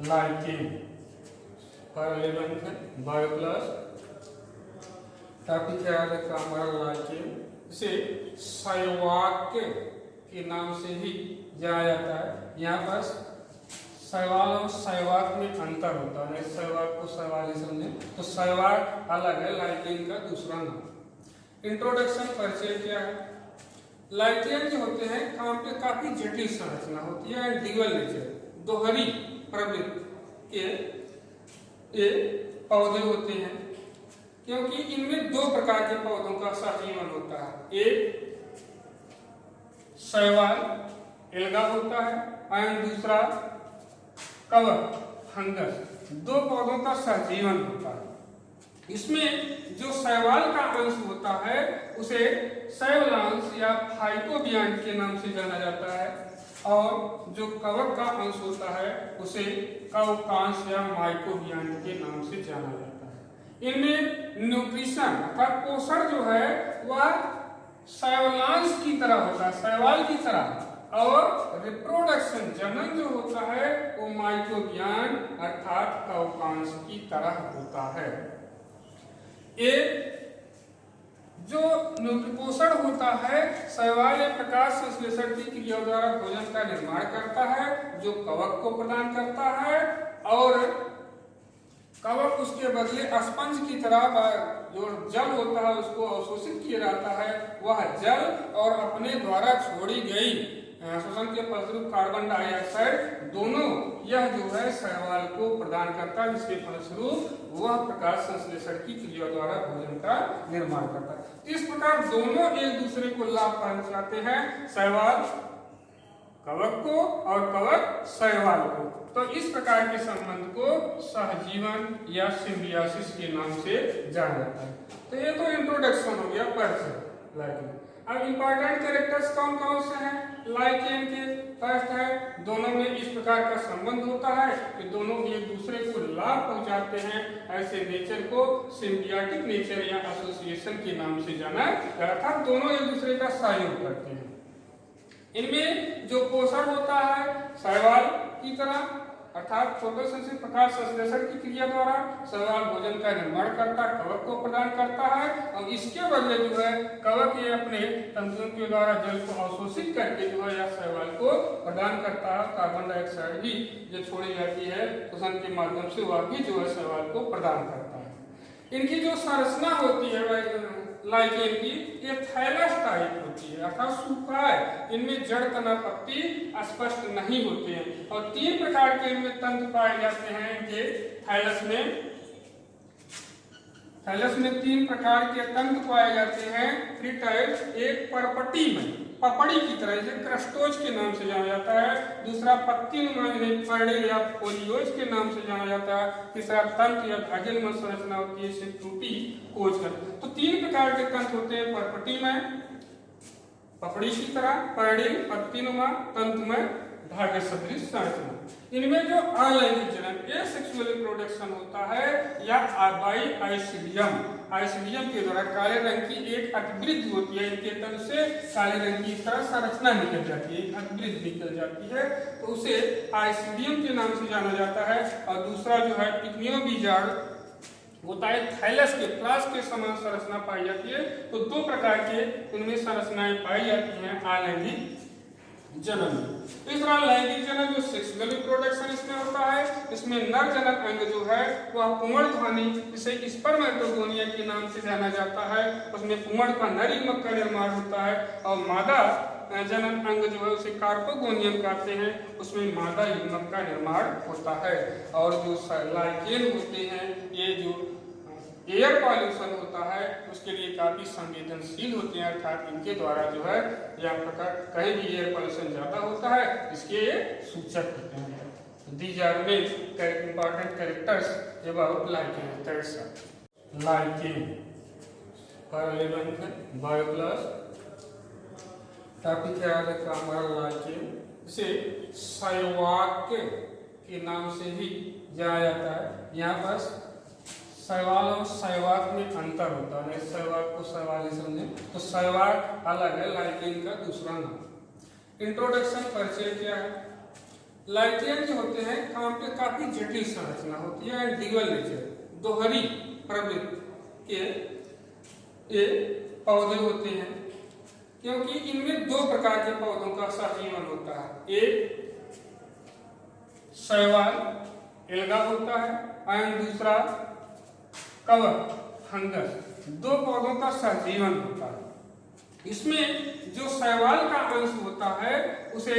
Lichen पर 11 bio plus topic है आज का हमारा लाइकेन। इसे शैवाल के नाम से ही जाना जाता है। यहाँ पर शैवाल और शैवाल में अंतर होता है। शैवाल को शैवाल ही समझे तो शैवाल अलग है, लाइकेन का दूसरा नाम। इंट्रोडक्शन परिचय क्या है? लाइकेन जो होते हैं काम पे काफी जटिल संरचना होती है, ड्यूअल नेचर, दोहरी प्रवृत्ति के ये पौधे होते हैं, क्योंकि इनमें दो प्रकार के पौधों का सहजीवन होता है। एक शैवाल एल्गा होता है और दूसरा कवक फंगस। दो पौधों का सहजीवन होता है। इसमें जो शैवाल का अंश होता है उसे शैवलांश या फाइटोबियंट के नाम से जाना जाता है, और जो कवक का अंश होता है उसे कवकांश या माइकोबियंट के नाम से जाना जाता है। इनमें न्यूट्रिशन अर्थात पोषण जो है वह शैवलांश की तरह होता है, शैवाल की तरह, और रिप्रोडक्शन जनन जो होता है वो माइकोबियंट अर्थात कवकांश की तरह होता है। एक जो पोषण होता है, शैवाल एक प्रकाश संश्लेषण की क्रिया द्वारा भोजन का निर्माण करता है जो कवक को प्रदान करता है, और कवक उसके बदले स्पंज की तरह जो जल होता है उसको अवशोषित किया जाता है। वह जल और अपने द्वारा छोड़ी गई शोषण के फलस्वरूप कार्बन डाइऑक्साइड दोनों यह जो है शैवाल को प्रदान करता है, जिसके फलस्वरूप वह प्रकाश संश्लेषण की क्रिया द्वारा भोजन का निर्माण करता है। इस प्रकार दोनों एक दूसरे को लाभ पहुंचाते हैं, शैवाल कवक को और कवक शैवाल को। तो इस प्रकार के संबंध को सहजीवन या सिम्बियोसिस के नाम से जाना जाता है। तो ये तो इंट्रोडक्शन हो गया परिचय लाइकेन। अब इंपॉर्टेंट कैरेक्टर्स कौन कौन से हैं लाइकेन के? फर्स्ट है दोनों में इस प्रकार का संबंध होता है कि दोनों एक दूसरे को लाभ पहुंचाते हैं। ऐसे नेचर को सिम्बियोटिक नेचर या एसोसिएशन के नाम से जाना जाता है। दोनों एक दूसरे का सहयोग करते हैं। इनमें जो पोषण होता है शैवाल की तरह अर्थात फोटोसिंथेसिस प्रकाश संश्लेषण की क्रिया द्वारा शैवाल भोजन का निर्माण करता है, कवक को प्रदान करता है, और इसके बदले जो है कवक ये अपने तंतुओं के द्वारा जल को अवशोषित करके जो है या शैवाल को प्रदान करता है। कार्बन डाइऑक्साइड भी जो छोड़ी जाती है श्वसन के माध्यम से वह भी जो है शैवाल को प्रदान करता है। इनकी जो संरचना होती है लाइकेन की, ये थैलस टाइप होती है अर्थात सूखा है। इनमें जड़ तना पत्ती स्पष्ट नहीं होते हैं, और तीन प्रकार के इनमें तंतु पाए जाते हैं। इनके थैलस में तीन प्रकार के तंतु पाए जाते हैं। थ्री टाइप, एक परपटी में पपड़ी की तरह जैसे क्रस्टोज के नाम से जाना जाता है, दूसरा पत्ती पर्डिल या फोलियोज के नाम से जाना जाता है, तीसरा तंतु या धागेनुमा संरचना होती है जिसे टूटी कोज का। तो तीन प्रकार के तंतु होते हैं, परपटी में पपड़ी की तरह, पर्डिल पत्तीनुमा, तंतु में धागे सदृश संरचना। इनमें जो अलैंगिक जनन एसेक्सुअल रिप्रोडक्शन होता है या बाई आइसिडियम के द्वारा काले रंग की एक अतिवृद्धि होती है। इनके तल से काले रंग की इस तरह संरचना निकल जाती है, अतिवृद्धि निकल जाती है, तो उसे आइसिडियम के नाम से जाना जाता है। और दूसरा जो है पिक्नियोबीजार्ड होता है, थैलस के प्लास के समान संरचना पाई जाती है। तो दो प्रकार के उनमें संरचनाएं पाई जाती हैं अलैंगिक जनन। इस तरह लैंगिक जनन जो सेक्सुअल रिप्रोडक्शन इसमें होता है, इसमें नर जनन अंग जो है वह पुमड़ ध्वनि जिसे स्पर्मेटोगोनिया के नाम से जाना जाता है, उसमें पुमड़ का नर युग्मक का निर्माण होता है, और मादा जनन अंग जो है उसे कार्पोगोनियम कहते हैं, उसमें मादा युग्मक का निर्माण होता है। और जो लाइकेन होते हैं ये जो एयर पॉल्यूशन होता है उसके लिए काफी संवेदनशील होते हैं, अर्थात इनके द्वारा जो है या प्रकार कहीं भी एयर पॉल्यूशन ज्यादा होता है इसके सूचक होते हैं। These are main important characters about lichen. Lichen पर 11 बायो प्लस टॉपिक है आज का हमारा लाइकेन। इसे शैवाल के नाम से ही जाना जाता है। यहाँ पर शैवाल और शैवाल में अंतर होता है। शैवाल को शैवाल ही समझे तो शैवाल अलग है, लाइकेन का दूसरा नाम। इंट्रोडक्शन परिचय क्या है? लाइकेन जो होते हैं काफी जटिल संरचना होती है, ड्यूअल नेचर, दोहरी प्रवृत्ति के ये पौधे होते हैं, क्योंकि इनमें दो प्रकार के पौधों का सहजीवन होता है। एक शैवाल एल्गा होता है और दूसरा कवक फंगस। दो पौधों का सहजीवन होता है। इसमें जो शैवाल का अंश होता है उसे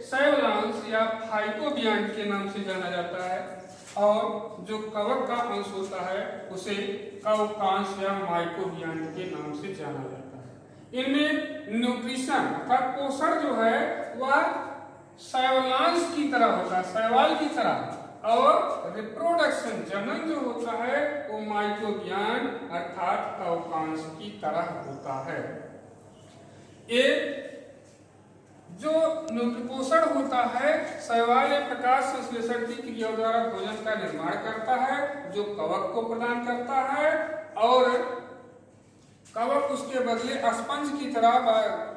शैवलांश या फाइकोबियांट के नाम से जाना जाता है, और जो कवक का अंश होता है उसे कवकांश या माइकोबियांट के नाम से जाना जाता है। इनमें न्यूट्रिशन अर्थात पोषण जो है वह शैवलांश की तरह होता है, शैवाल की तरह, और रिप्रोडक्शन जनन जो होता है वो माइकोबियान अर्थात कवकांश की तरह होता है। एक जो पोषण होता है शैवाल या प्रकाश संश्लेषण की क्रिया द्वारा भोजन का निर्माण करता है, जो कवक को प्रदान करता है, और कवक उसके बदले स्पंज की तरह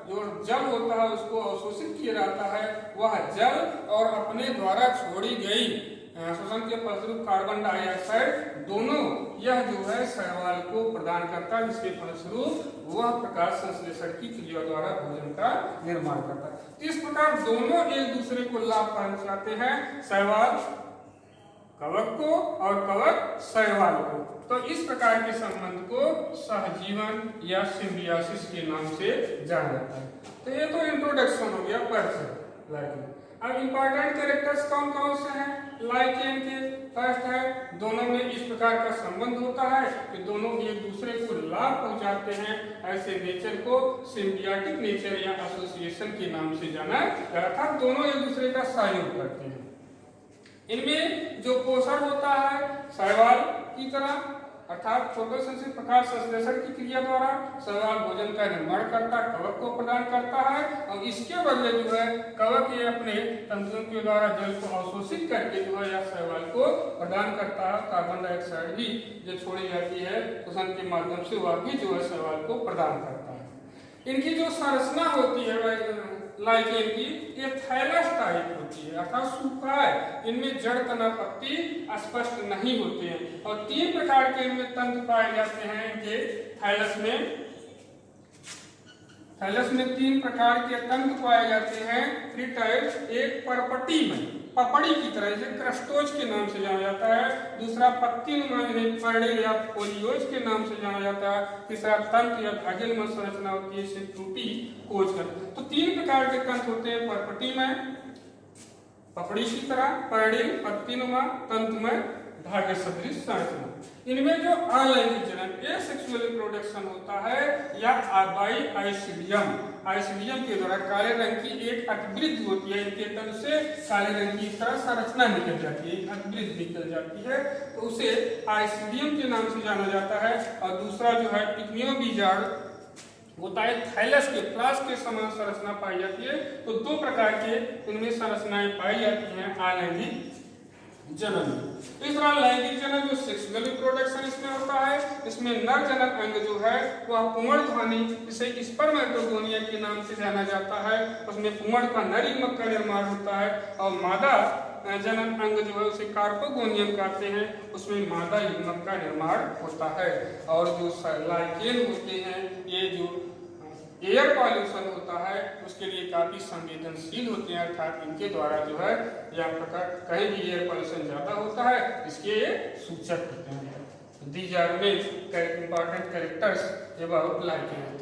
जो जल होता है उसको अवशोषित किया जाता है। वह जल और अपने द्वारा छोड़ी गई शोषण के फलस्वरूप कार्बन डाइऑक्साइड दोनों यह जो है शैवाल को प्रदान करता है, जिसके फलस्वरूप वह प्रकाश संश्लेषण की क्रिया द्वारा भोजन का निर्माण करता है। इस प्रकार दोनों एक दूसरे को लाभ पहुंचाते हैं, शैवाल कवक को और कवक शैवाल को। तो इस प्रकार के संबंध को सहजीवन या सिम्बियोसिस के नाम से जाना जाता है। तो ये तो इंट्रोडक्शन हो गया परिचय लाइकेन। अब इंपॉर्टेंट कैरेक्टर्स कौन कौन से हैं लाइकेन के? फर्स्ट है दोनों में इस प्रकार का संबंध होता है कि दोनों एक दूसरे को लाभ पहुंचाते हैं। ऐसे नेचर को सिम्बियोटिक नेचर या एसोसिएशन के नाम से जाना जाता है, दोनों एक दूसरे का सहयोग करते हैं। इनमें जो पोषण होता है शैवाल की तरह अर्थात फोटोसिंथेसिस प्रकाश संश्लेषण की क्रिया द्वारा शैवाल भोजन का निर्माण करता है, कवक को प्रदान करता है, और इसके बदले जो है कवक ये अपने तंतुओं के द्वारा जल को अवशोषित करके जो है या शैवाल को प्रदान करता है। कार्बन डाइऑक्साइड भी जो छोड़ी जाती है श्वसन के माध्यम से वह भी जो है शैवाल को प्रदान करता है। इनकी जो संरचना होती है लाइकेन की ये थैलस टाइप होती है अर्थात सूखा है। इनमें जड़ तना पत्ती स्पष्ट नहीं होते हैं, और तीन प्रकार के इनमें तंतु पाए जाते हैं। इनके थैलस में तीन प्रकार के तंतु पाए जाते हैं। थ्री टाइप्स, एक परपटी में पपड़ी की तरह जैसे क्रस्टोज के नाम से जाना जाता है, दूसरा पत्ती पर्णिल या फोलियोज के नाम से जाना जाता है, तीसरा तंतु या धागेनुमा संरचना होती है इसे टूटी कोज कर। तो तीन प्रकार के तंतु होते हैं, परपटी में पपड़ी की तरह, पर्णिल पत्तीनुमा, तंतु में धागे सदृश संरचना। इनमें जो अलैंगिक जनन एसेक्सुअल रिप्रोडक्शन होता है या बाई आइसिडियम के द्वारा काले रंग की एक अतिवृद्धि होती है। इनके तल से काले रंग की तरह संरचना निकल जाती है, अतिवृद्धि निकल जाती है, तो उसे आइसिडियम के नाम से जाना जाता है। और दूसरा जो है इग्नियोबीजार्ड होता है, थैलस के फ्लास्क के समान संरचना पाई जाती है। तो दो प्रकार के इनमें संरचनाएं पाई जाती हैं अलैंगिक जनन। तीसरा लैंगिक जनन जो सेक्सुअल रिप्रोडक्शन इसमें होता है। इसमें नर जनन अंग जो है वह पुमड़ ध्वनि जिसे स्पर्मेटोगोनिया के नाम से जाना जाता है, उसमें पुमड़ का नर युग्मक का निर्माण होता है, और मादा जनन अंग जो है उसे कार्पोगोनियम कहते हैं, उसमें मादा युग्मक का निर्माण होता है। और जो लाइकेन होते हैं ये जो एयर पॉल्यूशन होता है उसके लिए काफी संवेदनशील होते हैं, अर्थात इनके द्वारा जो है या प्रकार कहीं भी एयर पॉल्यूशन ज्यादा होता है इसके सूचक होते हैं। These are main important characters about lichen.